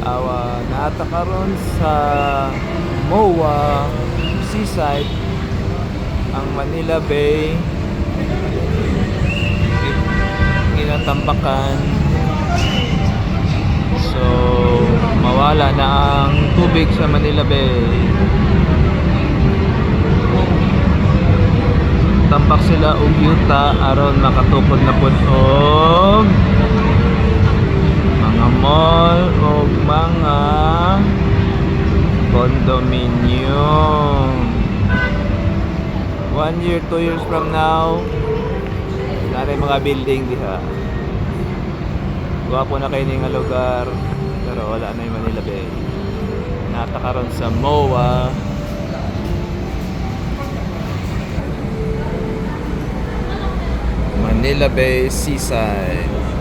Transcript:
Naata karon sa MOA Seaside ang Manila Bay ginatambakan. So mawala na ang tubig sa Manila Bay. Tambak sila og yuta aron makatukod na pud og mga mall o mga condominium. 1 year, 2 years from now, naray mga building diha. Gwapo na kayo nga lugar, pero wala na yung Manila Bay. Natakaroon sa MOA. Manila Bay Seaside.